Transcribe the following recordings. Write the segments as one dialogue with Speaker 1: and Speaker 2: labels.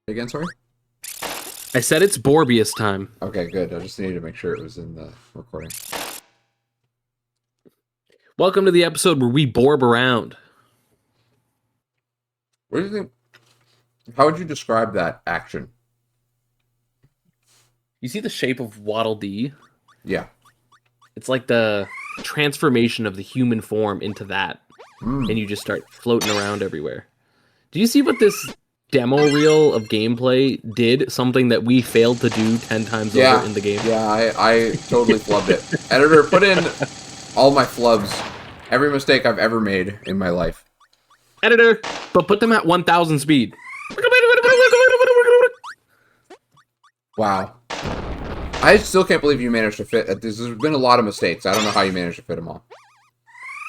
Speaker 1: Again, sorry?
Speaker 2: I said it's Borbius time.
Speaker 1: Okay, good. I just needed to make sure it was in the recording.
Speaker 2: Welcome to the episode where we borb around.
Speaker 1: What do you think? How would you describe that action?
Speaker 2: You see the shape of Waddle Dee?
Speaker 1: Yeah.
Speaker 2: It's like the transformation of the human form into that. And you just start floating around everywhere. Do you see what this demo reel of gameplay did? Something that we failed to do 10 times over in the game.
Speaker 1: Yeah, I totally flubbed it. Editor, put in all my flubs. Every mistake I've ever made in my life.
Speaker 2: Editor, but put them at 1,000 speed.
Speaker 1: Wow. I still can't believe you managed to fit. There's been a lot of mistakes. I don't know how you managed to fit them all.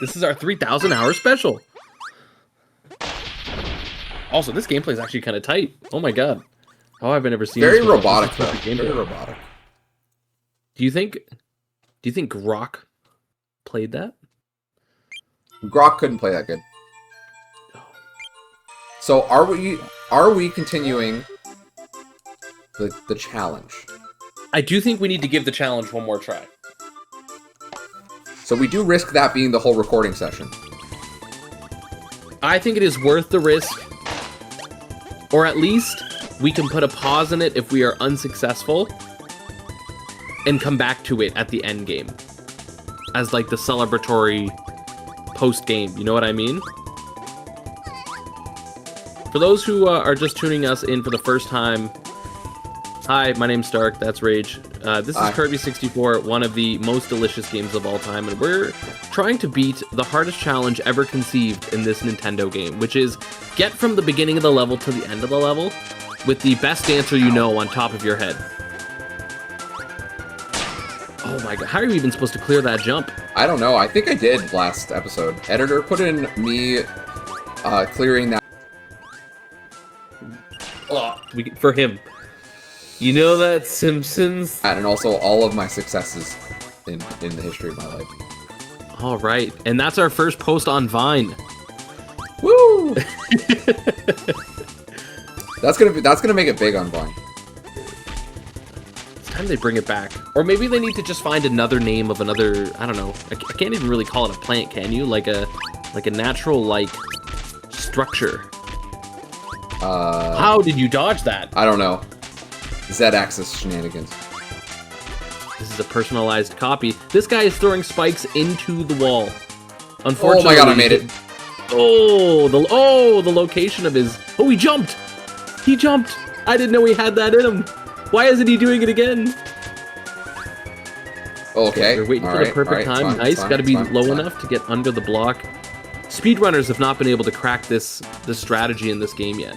Speaker 2: This is our 3,000 hour special. Also, this gameplay is actually kind of tight. Oh my god. How have I never seen
Speaker 1: Very
Speaker 2: this
Speaker 1: robotic, though.
Speaker 2: Very
Speaker 1: robotic.
Speaker 2: Do you think Grok played that?
Speaker 1: Grok couldn't play that good. So are we continuing the challenge?
Speaker 2: I do think we need to give the challenge one more try.
Speaker 1: So we do risk that being the whole recording session.
Speaker 2: I think it is worth the risk. Or at least we can put a pause in it if we are unsuccessful and come back to it at the end game as like the celebratory post game. You know what I mean? For those who are just tuning us in for the first time, hi, my name's Stark, that's Rage. This is Kirby 64, one of the most delicious games of all time, and we're trying to beat the hardest challenge ever conceived in this Nintendo game, which is get from the beginning of the level to the end of the level with the best dancer you know on top of your head. Oh my god, how are you even supposed to clear that jump?
Speaker 1: I don't know, I think I did last episode. Editor, put in me clearing that.
Speaker 2: For him. You know that, Simpsons?
Speaker 1: And also all of my successes in the history of my life.
Speaker 2: All right, and that's our first post on Vine.
Speaker 1: Woo! That's gonna make it big on Vine.
Speaker 2: It's time they bring it back, or maybe they need to just find another name of another. I don't know. I can't even really call it a plant, can you? Like a natural structure. How did you dodge that?
Speaker 1: I don't know. Z-axis shenanigans.
Speaker 2: This is a personalized copy. This guy is throwing spikes into the wall. Unfortunately,
Speaker 1: oh my god, I made it.
Speaker 2: The location of his... Oh, he jumped! He jumped! I didn't know he had that in him. Why isn't he doing it again?
Speaker 1: Okay.
Speaker 2: We're waiting for the perfect time. Nice. Gotta be low enough to get under the block. Speedrunners have not been able to crack this strategy in this game yet.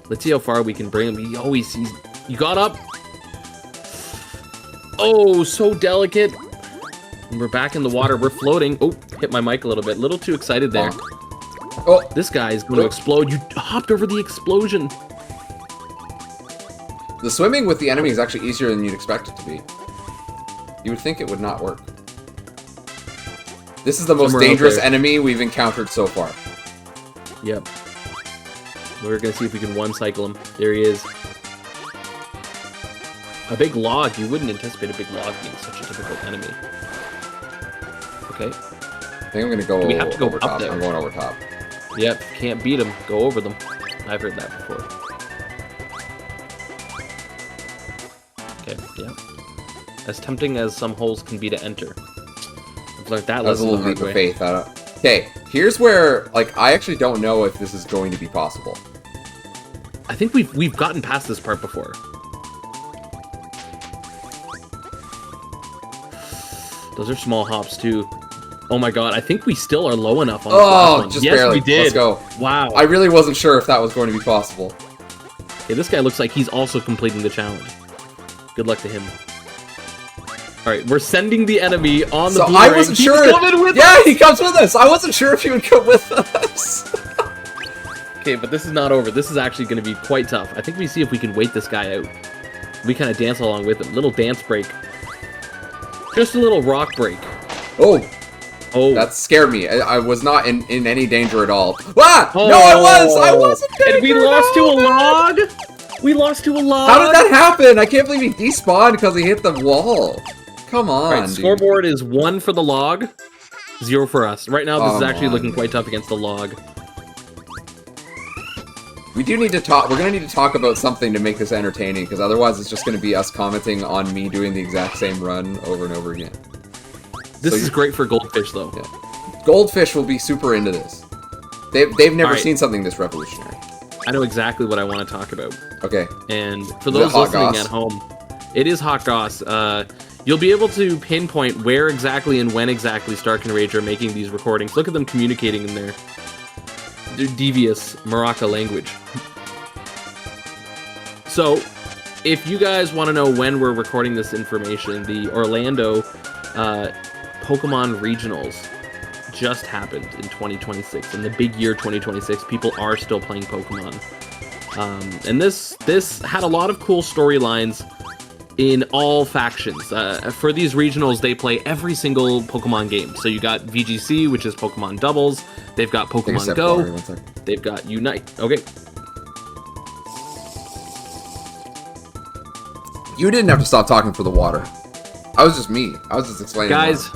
Speaker 2: Let's see how far we can bring him. He always sees... You got up? Oh, so delicate. And we're back in the water. We're floating. Oh, hit my mic a little bit. A little too excited there.
Speaker 1: Oh,
Speaker 2: this guy is going to explode. You hopped over the explosion.
Speaker 1: The swimming with the enemy is actually easier than you'd expect it to be. You would think it would not work. This is the most dangerous enemy we've encountered so far.
Speaker 2: Yep. We're going to see if we can one-cycle him. There he is. A big log. You wouldn't anticipate a big log being such a difficult enemy. Okay.
Speaker 1: I think I'm going to go
Speaker 2: we have to go
Speaker 1: over
Speaker 2: up
Speaker 1: top.
Speaker 2: there?
Speaker 1: I'm going over top.
Speaker 2: Yep. Can't beat them. Go over them. I've heard that before. Okay. Yeah. As tempting as some holes can be to enter. I've learned that
Speaker 1: was a little leap of faith. Okay, here's where, I actually don't know if this is going to be possible.
Speaker 2: I think we've gotten past this part before. Those are small hops too. Oh my god, I think we still are low enough on this last one.
Speaker 1: Just
Speaker 2: yes,
Speaker 1: barely.
Speaker 2: We did.
Speaker 1: Let's go.
Speaker 2: Wow.
Speaker 1: I really wasn't sure if that was going to be possible.
Speaker 2: Okay, this guy looks like he's also completing the challenge. Good luck to him. Alright, we're sending the enemy on the
Speaker 1: I wasn't sure.
Speaker 2: He's coming with
Speaker 1: us!
Speaker 2: he
Speaker 1: comes with us! I wasn't sure if he would come with us.
Speaker 2: Okay, but this is not over. This is actually going to be quite tough. I think we see if we can wait this guy out. We kind of dance along with him. Little dance break. Just a little rock break.
Speaker 1: Oh!
Speaker 2: Oh.
Speaker 1: That scared me. I was not in any danger at all. Ah!
Speaker 2: Oh.
Speaker 1: No, I was in danger!
Speaker 2: And we lost to a log? We lost to a log?
Speaker 1: How did that happen? I can't believe he despawned because he hit the wall. Come on,
Speaker 2: right,
Speaker 1: dude.
Speaker 2: scoreboard is 1 for the log, 0 for us. Right now, this is actually
Speaker 1: on,
Speaker 2: looking
Speaker 1: man.
Speaker 2: quite tough against the log.
Speaker 1: We do need to talk. We're going to need to talk about something to make this entertaining, because otherwise it's just going to be us commenting on me doing the exact same run over and over again.
Speaker 2: This is great for goldfish, though.
Speaker 1: Yeah. Goldfish will be super into this. They've never seen something this revolutionary.
Speaker 2: I know exactly what I want to talk about.
Speaker 1: Okay.
Speaker 2: And for those listening at home, it is hot goss. You'll be able to pinpoint where exactly and when exactly Stark and Rage are making these recordings. Look at them communicating in their devious Maraca language. So, if you guys want to know when we're recording this information, the Orlando Pokemon Regionals just happened in 2026. In the big year 2026, people are still playing Pokemon. And this had a lot of cool storylines in all factions. For these regionals, they play every single Pokemon game. So you got VGC, which is Pokemon Doubles. They've got Pokemon Go. They've got Unite. Okay.
Speaker 1: You didn't have to stop talking for the water. I was just me. I was just explaining.
Speaker 2: Guys,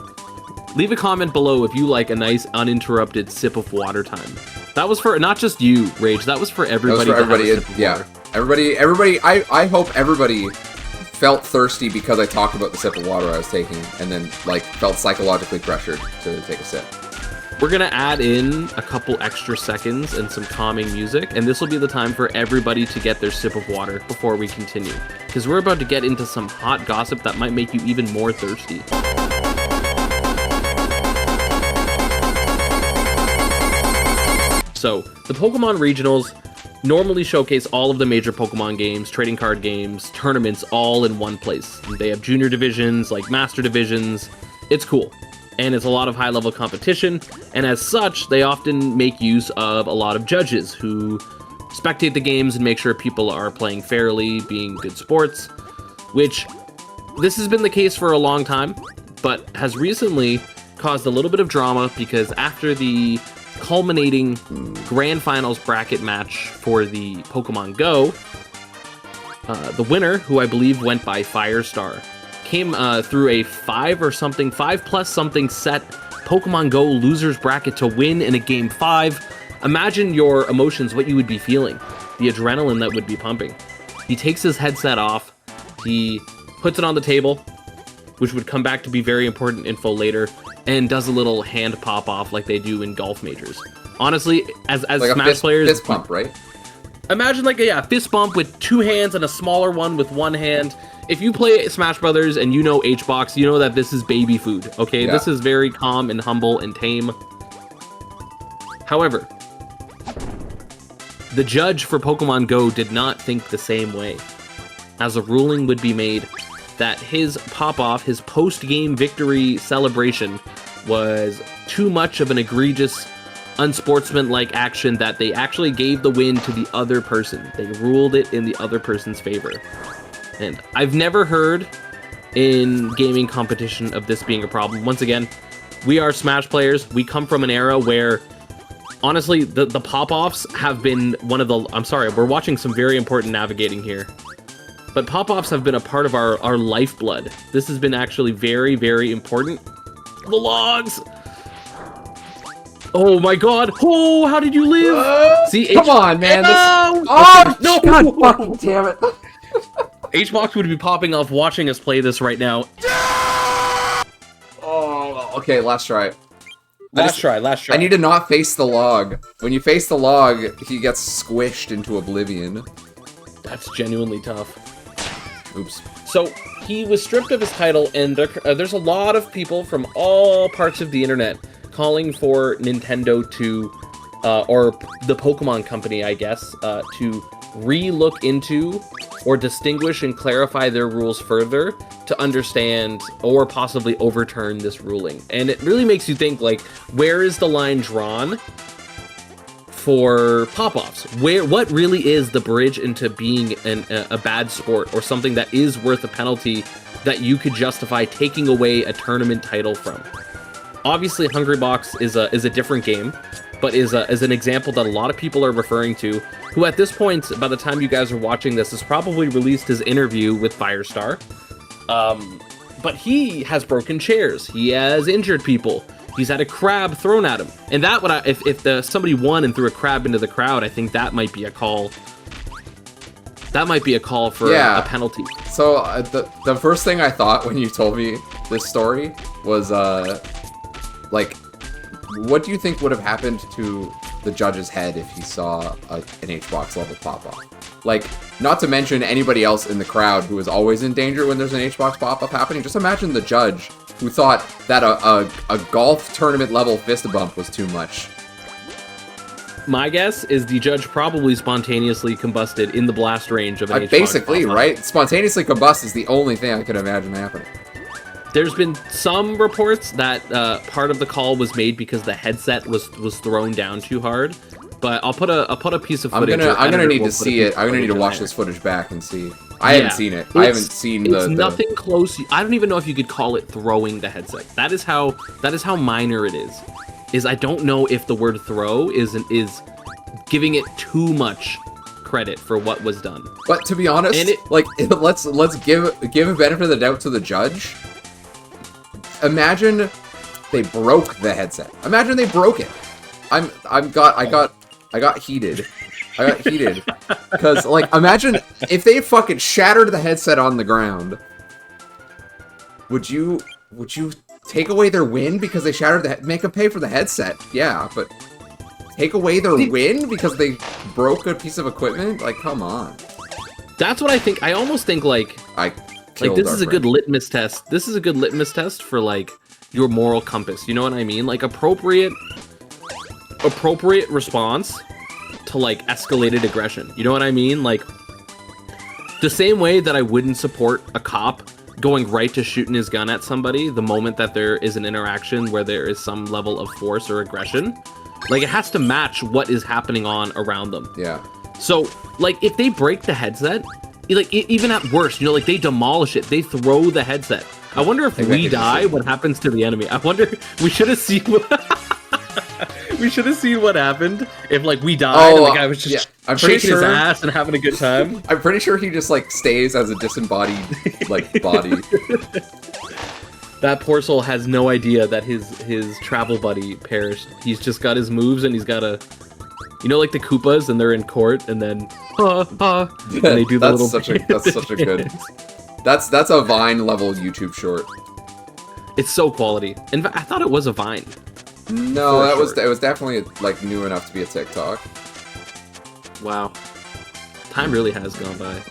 Speaker 2: leave a comment below if you like a nice uninterrupted sip of water time. That was for not just you, Rage. That was for everybody.
Speaker 1: That was for everybody. Yeah. Everybody. I hope everybody felt thirsty because I talked about the sip of water I was taking, and then like felt psychologically pressured to take a sip.
Speaker 2: We're gonna add in a couple extra seconds and some calming music, and this will be the time for everybody to get their sip of water before we continue, because we're about to get into some hot gossip that might make you even more thirsty. So, the Pokemon Regionals normally showcase all of the major Pokemon games, trading card games, tournaments, all in one place. They have junior divisions, like master divisions. It's cool. And it's a lot of high-level competition, and as such, they often make use of a lot of judges who spectate the games and make sure people are playing fairly, being good sports, which this has been the case for a long time, but has recently caused a little bit of drama because after the culminating Grand Finals bracket match for the Pokemon Go, the winner, who I believe went by Firestar, came through a 5+ something set Pokemon Go losers bracket to win in a game 5. Imagine your emotions, what you would be feeling, the adrenaline that would be pumping. He takes his headset off, he puts it on the table, which would come back to be very important info later, and does a little hand pop off like they do in golf majors. Honestly, as like Smash players,
Speaker 1: fist pump, right?
Speaker 2: Imagine like a fist bump with 2 hands and a smaller one with 1 hand. If you play Smash Brothers and you know HBox, you know that this is baby food, okay? Yeah. This is very calm and humble and tame. However, the judge for Pokemon Go did not think the same way, as a ruling would be made that his pop-off, his post-game victory celebration, was too much of an egregious, unsportsmanlike action that they actually gave the win to the other person. They ruled it in the other person's favor. And I've never heard in gaming competition of this being a problem. Once again, we are Smash players. We come from an era where, honestly, the pop-offs have been one of the... I'm sorry, we're watching some very important navigating here. But pop-offs have been a part of our lifeblood. This has been actually very, very important. The logs! Oh my god! Oh, how did you live? See,
Speaker 1: come on, man!
Speaker 2: No!
Speaker 1: No! God fucking damn it!
Speaker 2: HBox would be popping off watching us play this right now.
Speaker 1: Oh, okay, last try.
Speaker 2: Last try.
Speaker 1: I need to not face the log. When you face the log, he gets squished into oblivion.
Speaker 2: That's genuinely tough.
Speaker 1: Oops.
Speaker 2: So, he was stripped of his title, and there's a lot of people from all parts of the internet calling for Nintendo to, or the Pokemon Company, I guess, to re-look into or distinguish and clarify their rules further to understand or possibly overturn this ruling. And it really makes you think, like, where is the line drawn for pop-offs? What really is the bridge into being a bad sport or something that is worth a penalty that you could justify taking away a tournament title from? Obviously, Hungry Box is a different game, but is an example that a lot of people are referring to, who at this point, by the time you guys are watching this, has probably released his interview with Firestar. But he has broken chairs. He has injured people. He's had a crab thrown at him. And that would, if somebody won and threw a crab into the crowd, I think that might be a call. That might be a call for a penalty.
Speaker 1: So the first thing I thought when you told me this story was, like, what do you think would have happened to the judge's head if he saw an H-Box level pop off? Like, not to mention anybody else in the crowd who is always in danger when there's an H-Box pop-up happening. Just imagine the judge who thought that a golf tournament level fist bump was too much.
Speaker 2: My guess is the judge probably spontaneously combusted in the blast range of an H-Box
Speaker 1: basically,
Speaker 2: pop-up.
Speaker 1: right? Spontaneously combust is the only thing I could imagine happening.
Speaker 2: There's been some reports that part of the call was made because the headset was thrown down too hard. But I'll put a piece of footage.
Speaker 1: I'm gonna need to see it. I'm gonna need to watch this footage back and see. I haven't seen it. I haven't seen the.
Speaker 2: It's nothing close. I don't even know if you could call it throwing the headset. That is how minor it is. I don't know if the word throw is giving it too much credit for what was done.
Speaker 1: But to be honest, let's give a benefit of the doubt to the judge. Imagine they broke the headset. Imagine they broke it. I got heated. I got heated because, like, imagine if they fucking shattered the headset on the ground. Would you take away their win because they shattered make them pay for the headset? Yeah, but take away their win because they broke a piece of equipment? Like, come on.
Speaker 2: That's what I think. I almost think like this is a good litmus test. This is a good litmus test for like your moral compass. You know what I mean? Like appropriate response to like escalated aggression. You know what I mean? Like the same way that I wouldn't support a cop going right to shooting his gun at somebody the moment that there is an interaction where there is some level of force or aggression. Like it has to match what is happening on around them.
Speaker 1: Yeah.
Speaker 2: So like if they break the headset, like even at worst, you know, like they demolish it, they throw the headset. I wonder if we die, what happens to the enemy. I wonder, we should have seen we should have seen what happened if like we died and the guy was just shaking his ass and having a good time.
Speaker 1: I'm pretty sure he just like stays as a disembodied like body.
Speaker 2: That poor soul has no idea that his travel buddy perished. He's just got his moves and he's got a, you know, like the Koopas and they're in court and then and they do the little.
Speaker 1: That's such a good. That's a Vine level YouTube short.
Speaker 2: It's so quality. In fact, I thought it was a Vine.
Speaker 1: No, it was definitely like new enough to be a TikTok.
Speaker 2: Wow, time really has gone by.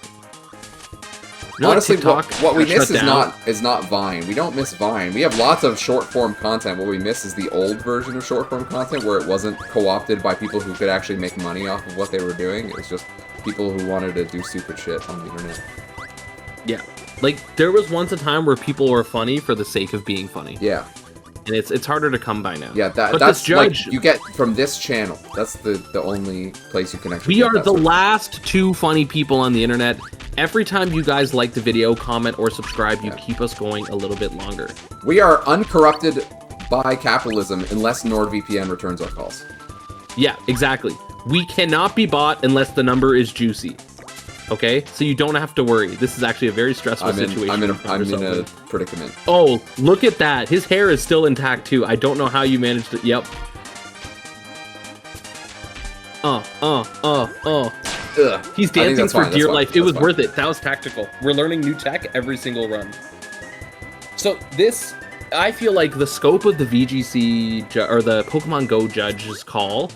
Speaker 1: Honestly, what we miss is not Vine. We don't miss Vine. We have lots of short form content. What we miss is the old version of short form content where it wasn't co-opted by people who could actually make money off of what they were doing. It was just people who wanted to do stupid shit on the internet.
Speaker 2: Yeah, like there was once a time where people were funny for the sake of being funny.
Speaker 1: Yeah.
Speaker 2: And it's harder to come by now.
Speaker 1: Yeah, that's judge, like you get from this channel. That's the only place you can actually.
Speaker 2: We are the last two funny people on the internet. Every time you guys like the video, comment, or subscribe, you keep us going a little bit longer.
Speaker 1: We are uncorrupted by capitalism unless NordVPN returns our calls.
Speaker 2: Yeah, exactly. We cannot be bought unless the number is juicy. Okay, so you don't have to worry. This is actually a very stressful situation.
Speaker 1: I'm in a predicament.
Speaker 2: Oh, look at that. His hair is still intact too. I don't know how you managed to. Yep. He's dancing for dear life. It was worth it. That was tactical. We're learning new tech every single run. So this, I feel like the scope of the VGC or the Pokemon Go judge's call,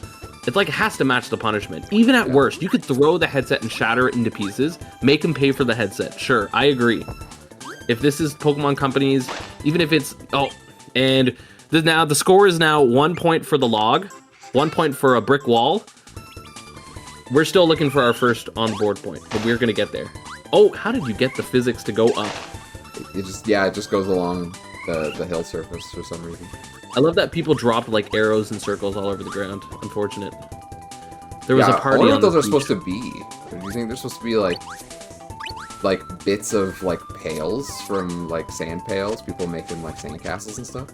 Speaker 2: it's like it has to match the punishment. Even at worst, you could throw the headset and shatter it into pieces, make him pay for the headset. Sure, I agree. If this is Pokemon companies, even if it's and now the score is now 1 point for the log, 1 point for a brick wall. We're still looking for our first on board point, but we're gonna get there. Oh, how did you get the physics to go up?
Speaker 1: It just goes along the hill surface for some reason.
Speaker 2: I love that people dropped like arrows and circles all over the ground. Unfortunate. There was a party. I wonder what
Speaker 1: those are supposed to be. Do you think they're supposed to be like bits of like pails from like sand pails? People making like sand castles and stuff.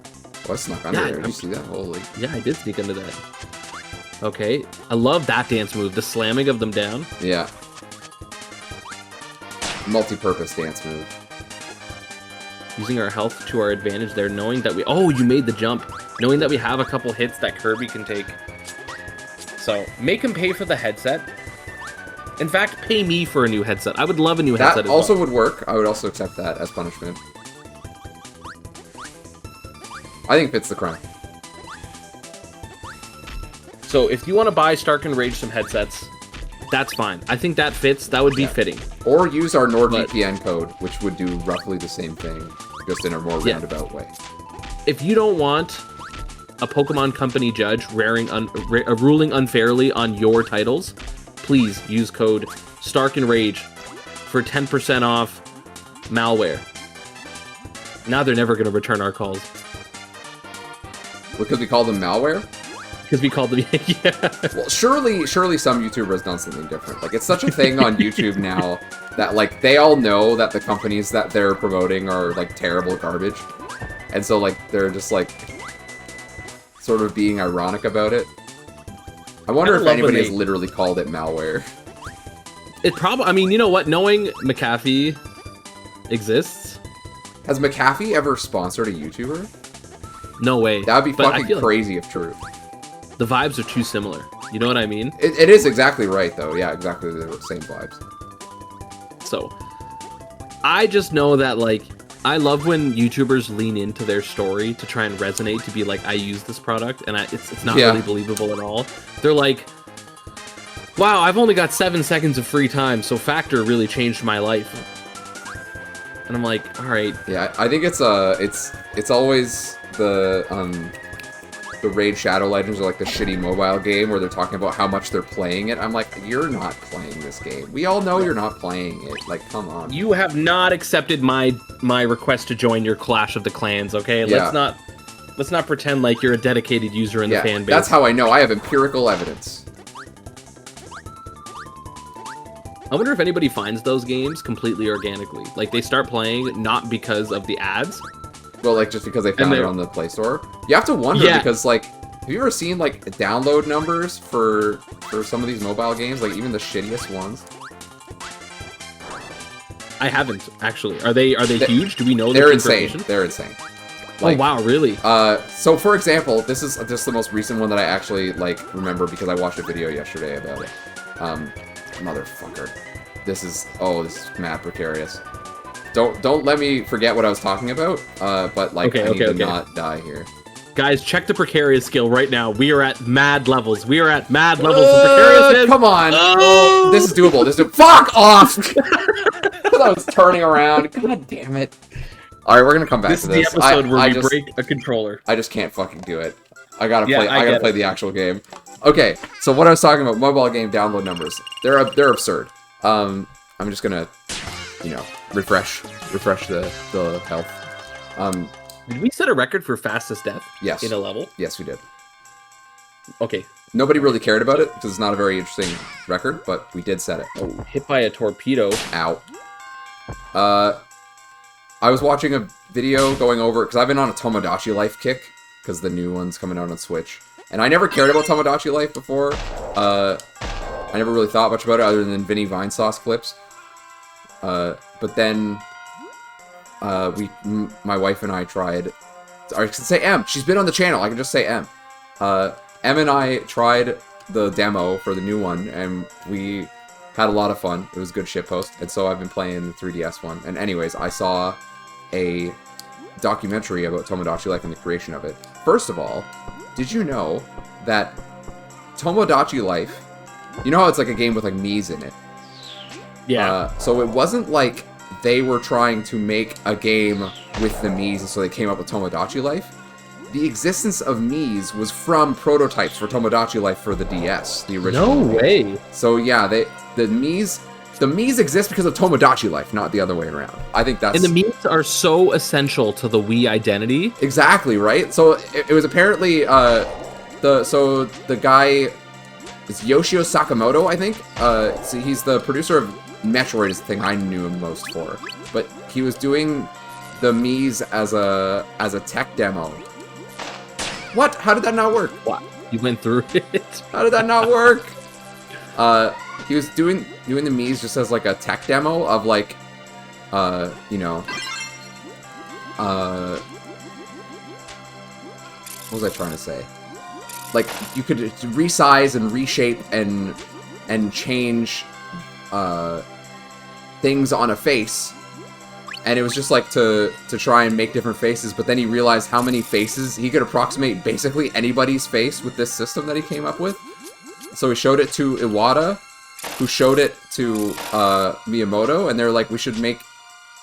Speaker 1: Oh, I snuck under there. Did you see that? Holy.
Speaker 2: Yeah, I did sneak under that. Okay. I love that dance move. The slamming of them down.
Speaker 1: Yeah. Multi-purpose dance move.
Speaker 2: Using our health to our advantage there, knowing that we... Oh, you made the jump. Knowing that we have a couple hits that Kirby can take. So, make him pay for the headset. In fact, pay me for a new headset. I would love a new headset
Speaker 1: That also would work. I would also accept that as punishment. I think fits the crime.
Speaker 2: So, if you want to buy Stark and Rage some headsets, that's fine. I think that fits. That would be fitting.
Speaker 1: Or use our NordVPN code, which would do roughly the same thing, just in a more roundabout way.
Speaker 2: If you don't want a Pokemon Company judge ruling unfairly on your titles, please use code Stark and Rage for 10% off malware. Now they're never going to return our calls.
Speaker 1: Because we call them malware?
Speaker 2: Because we called them, yeah.
Speaker 1: Well, surely some YouTuber has done something different. Like, it's such a thing on YouTube now that, like, they all know that the companies that they're promoting are, like, terrible garbage. And so, like, they're just, like, sort of being ironic about it. I wonder if anybody has literally called it malware.
Speaker 2: It probably, I mean, you know what? Knowing McAfee exists.
Speaker 1: Has McAfee ever sponsored a YouTuber?
Speaker 2: No way.
Speaker 1: That would be fucking crazy if true.
Speaker 2: The vibes are too similar. You know what I mean?
Speaker 1: It is exactly right, though. Yeah, exactly the same vibes.
Speaker 2: So, I just know that, like, I love when YouTubers lean into their story to try and resonate, to be like, I use this product, and it's not really believable at all. They're like, wow, I've only got 7 seconds of free time, so Factor really changed my life. And I'm like, all right.
Speaker 1: Yeah, I think it's always the Raid Shadow Legends, or like the shitty mobile game where they're talking about how much they're playing it. I'm like, you're not playing this game. We all know you're not playing it. Like, come on.
Speaker 2: You have not accepted my request to join your Clash of the Clans, okay?
Speaker 1: Yeah.
Speaker 2: Let's not pretend like you're a dedicated user in the fan base.
Speaker 1: That's how I know. I have empirical evidence.
Speaker 2: I wonder if anybody finds those games completely organically. Like, they start playing not because of the ads.
Speaker 1: Well, like, just because they found it on the Play Store. You have to wonder, because, like, have you ever seen, like, download numbers for some of these mobile games? Like, even the shittiest ones?
Speaker 2: I haven't, actually. Are they huge? Do we know
Speaker 1: they're
Speaker 2: this
Speaker 1: insane. They're insane.
Speaker 2: Like, oh, wow, really?
Speaker 1: So, for example, this is just the most recent one that I actually, like, remember because I watched a video yesterday about it. Motherfucker. This is mad precarious. Don't let me forget what I was talking about, but, like, I need to not die here.
Speaker 2: Guys, check the precarious skill right now. We are at mad levels. We are at mad levels of precariousness.
Speaker 1: Come on. Oh, this is doable. Fuck off! Because I was turning around. God damn it. Alright, we're gonna come back to this.
Speaker 2: This is the episode where we break a controller.
Speaker 1: I just can't fucking do it. I gotta play the actual game. Okay, so what I was talking about, mobile game download numbers. They're absurd. I'm just gonna, you know, refresh the health.
Speaker 2: Did we set a record for fastest death?
Speaker 1: Yes.
Speaker 2: In a level?
Speaker 1: Yes, we did.
Speaker 2: Okay.
Speaker 1: Nobody really cared about it because it's not a very interesting record, but we did set it.
Speaker 2: Oh, hit by a torpedo.
Speaker 1: Ow. I was watching a video going over, because I've been on a Tomodachi Life kick, because the new one's coming out on Switch. And I never cared about Tomodachi Life before. I never really thought much about it other than Vinny Vinesauce clips. But then my wife and I tried. I can say M. She's been on the channel. I can just say M. M and I tried the demo for the new one, and we had a lot of fun. It was a good shitpost, and so I've been playing the 3DS one. And anyways, I saw a documentary about Tomodachi Life and the creation of it. First of all, did you know that Tomodachi Life, you know how it's like a game with like Mii's in it?
Speaker 2: Yeah.
Speaker 1: So it wasn't like they were trying to make a game with the Mii's, and so they came up with Tomodachi Life. The existence of Mii's was from prototypes for Tomodachi Life for the DS, the original.
Speaker 2: No way.
Speaker 1: So yeah, the Mii's exist because of Tomodachi Life, not the other way around. I think that's...
Speaker 2: And the Mii's are so essential to the Wii identity.
Speaker 1: Exactly, right? So it was apparently the guy is Yoshio Sakamoto, I think. So he's the producer of Metroid, is the thing I knew him most for. But he was doing the Mii's as a tech demo What? How did that not work?
Speaker 2: What? You went through it?
Speaker 1: How did that not work? He was doing the Mii's just as like a tech demo of like, you know, what was I trying to say? Like, you could resize and reshape and change things on a face, and it was just like to try and make different faces. But then he realized how many faces he could approximate basically anybody's face with this system that he came up with. So he showed it to Iwata, who showed it to Miyamoto, and they're like, we should make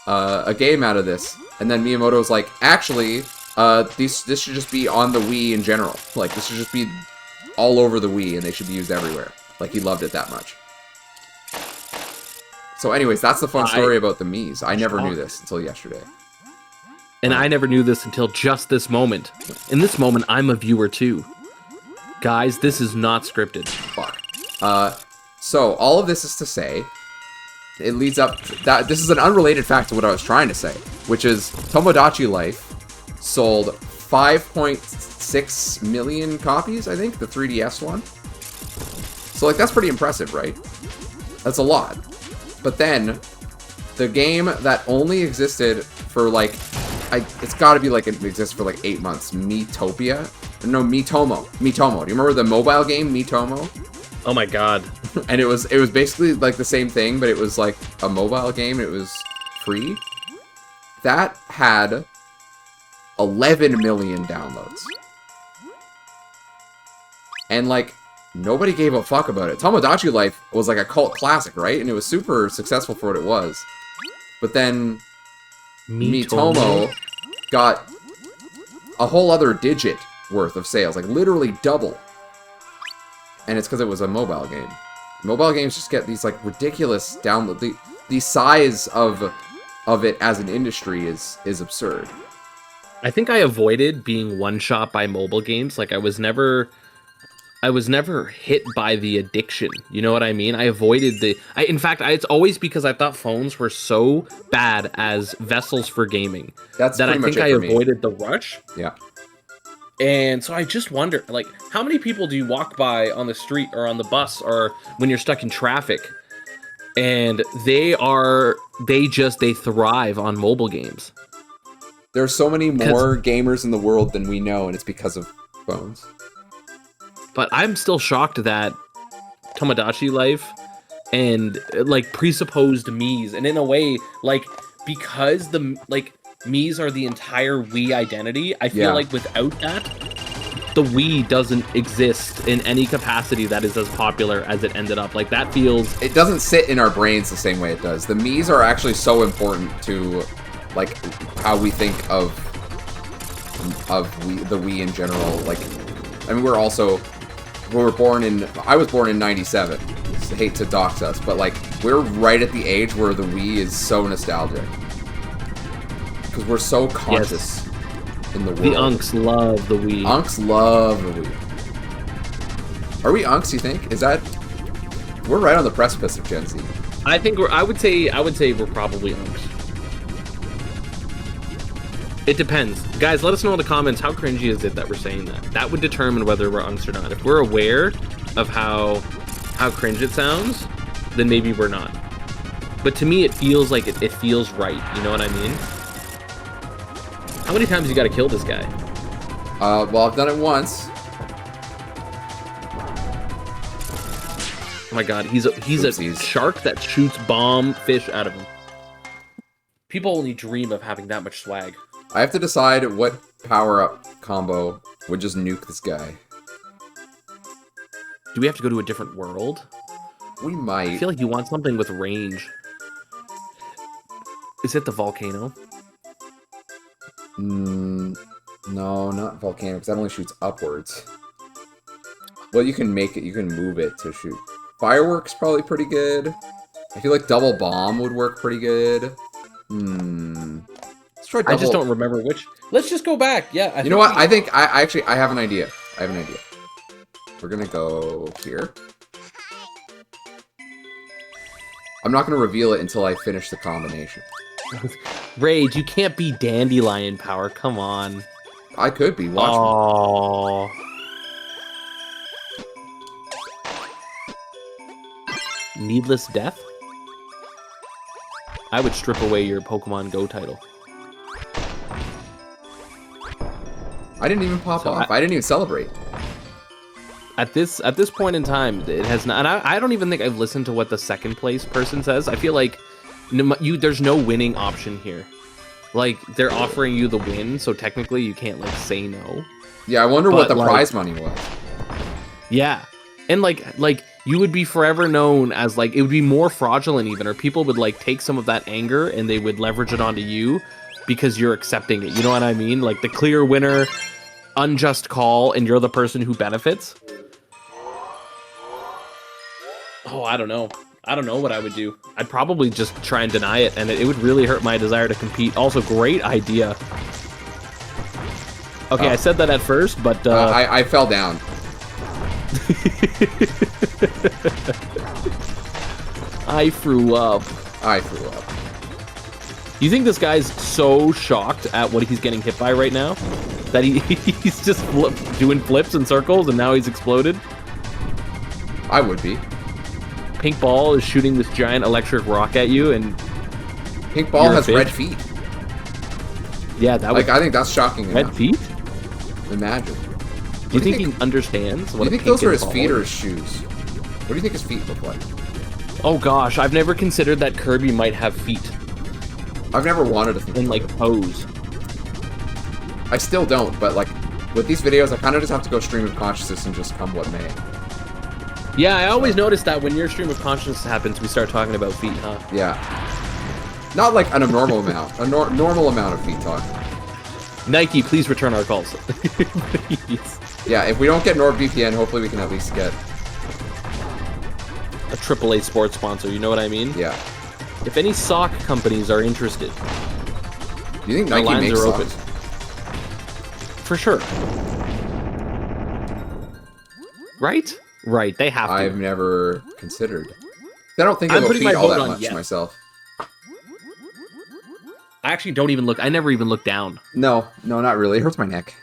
Speaker 1: a game out of this. And then Miyamoto was like, actually, this should just be on the Wii in general. Like, this should just be all over the Wii, and they should be used everywhere. Like, he loved it that much. So anyways, that's the fun story about the Mii's. I never knew this until yesterday.
Speaker 2: And I never knew this until just this moment. In this moment, I'm a viewer too. Guys, this is not scripted.
Speaker 1: Fuck. So all of this is to say, it leads up to that. This is an unrelated fact to what I was trying to say, which is Tomodachi Life sold 5.6 million copies, I think, the 3DS one. So, like, that's pretty impressive, right? That's a lot. But then, the game that only existed for, like, it's gotta be, like, it exists for, like, 8 months. Miitopia? No, Miitomo. Miitomo. Do you remember the mobile game, Miitomo?
Speaker 2: Oh my god.
Speaker 1: And it was basically, like, the same thing, but it was, like, a mobile game. It was free. That had 11 million downloads. And, like, nobody gave a fuck about it. Tomodachi Life was like a cult classic, right? And it was super successful for what it was. But then Miitomo got a whole other digit worth of sales, like literally double. And it's because it was a mobile game. Mobile games just get these like ridiculous download. The size of it as an industry is absurd.
Speaker 2: I think I avoided being one-shot by mobile games. Like, I was never hit by the addiction. You know what I mean? I avoided in fact, it's always because I thought phones were so bad as vessels for gaming.
Speaker 1: That
Speaker 2: I think I avoided the rush.
Speaker 1: Yeah.
Speaker 2: And so I just wonder, like, how many people do you walk by on the street or on the bus or when you're stuck in traffic, and they thrive on mobile games?
Speaker 1: There are so many more gamers in the world than we know, and it's because of phones.
Speaker 2: But I'm still shocked that Tomodachi Life and, like, presupposed Mii's, and in a way, like, because Mii's are the entire Wii identity, I feel like without that, the Wii doesn't exist in any capacity that is as popular as it ended up. Like, that feels...
Speaker 1: It doesn't sit in our brains the same way it does. The Mii's are actually so important to, like, how we think of the Wii in general. Like, I mean, I was born in 97. I hate to dox us, but, like, we're right at the age where the Wii is so nostalgic. Because we're so conscious in the world.
Speaker 2: The Unks love the Wii.
Speaker 1: Unks love the Wii. Are we Unks, you think? Is that... We're right on the precipice of Gen Z.
Speaker 2: I think I would say we're probably Unks. It depends. Guys, let us know in the comments, how cringy is it that we're saying that? That would determine whether we're Unks or not. If we're aware of how cringe it sounds, then maybe we're not. But to me, it feels like it feels right. You know what I mean? How many times you gotta kill this guy?
Speaker 1: Well, I've done it once.
Speaker 2: Oh my god, he's a shark that shoots bomb fish out of him. People only dream of having that much swag.
Speaker 1: I have to decide what power-up combo would just nuke this guy.
Speaker 2: Do we have to go to a different world?
Speaker 1: We might.
Speaker 2: I feel like you want something with range. Is it the volcano?
Speaker 1: No, not volcano, because that only shoots upwards. Well, you can make it, you can move it to shoot. Fireworks probably pretty good. I feel like double bomb would work pretty good. Let's try double...
Speaker 2: I just don't remember which. Let's just go back. Yeah.
Speaker 1: You know what? I think I have an idea. We're gonna go here. I'm not gonna reveal it until I finish the combination.
Speaker 2: Rage, you can't be dandelion power. Come on.
Speaker 1: I could be. Watch
Speaker 2: Oh. Needless death? I would strip away your Pokemon Go title.
Speaker 1: I didn't even pop off. I didn't even celebrate.
Speaker 2: At this point in time, it has not. And I don't even think I've listened to what the second place person says. I feel like there's no winning option here. Like, they're offering you the win, so technically you can't, like, say no.
Speaker 1: Yeah, I wonder what the prize money was.
Speaker 2: Yeah. And, like, you would be forever known as, like, it would be more fraudulent even, or people would, like, take some of that anger and they would leverage it onto you because you're accepting it. You know what I mean? Like, the clear winner, unjust call, and you're the person who benefits. Oh, I don't know. I don't know what I would do. I'd probably just try and deny it, and it would really hurt my desire to compete. Also, great idea. Okay, I said that at first, but...
Speaker 1: I fell down.
Speaker 2: I threw up.
Speaker 1: I threw up.
Speaker 2: You think this guy's so shocked at what he's getting hit by right now that he's just doing flips and circles and now he's exploded?
Speaker 1: I would be.
Speaker 2: Pink Ball is shooting this giant electric rock at you, and
Speaker 1: Pink Ball has red feet.
Speaker 2: Yeah, that was...
Speaker 1: Like, I think that's shocking
Speaker 2: red
Speaker 1: enough.
Speaker 2: feet?
Speaker 1: Imagine.
Speaker 2: Do you think he understands what
Speaker 1: do you think those are his feet or his shoes? What do you think his feet look like?
Speaker 2: Oh gosh, I've never considered that Kirby might have feet.
Speaker 1: I've never wanted to think
Speaker 2: in, like, pose.
Speaker 1: I still don't, but, like, with these videos, I kind of just have to go stream of consciousness and just come what may.
Speaker 2: Yeah, I always notice that when your stream of consciousness happens, we start talking about feet, huh?
Speaker 1: Yeah. Not like an abnormal amount. A normal amount of feet talk.
Speaker 2: Nike, please return our calls. Please.
Speaker 1: Yeah, if we don't get NordVPN, hopefully we can at least get...
Speaker 2: a AAA sports sponsor, you know what I mean?
Speaker 1: Yeah.
Speaker 2: If any sock companies are interested...
Speaker 1: Do you think Nike makes socks? Open.
Speaker 2: For sure. Right? Right, they have to.
Speaker 1: I've never considered. I don't think about feet all that much myself.
Speaker 2: I actually don't even look. I never even look down.
Speaker 1: No, not really. It hurts my neck.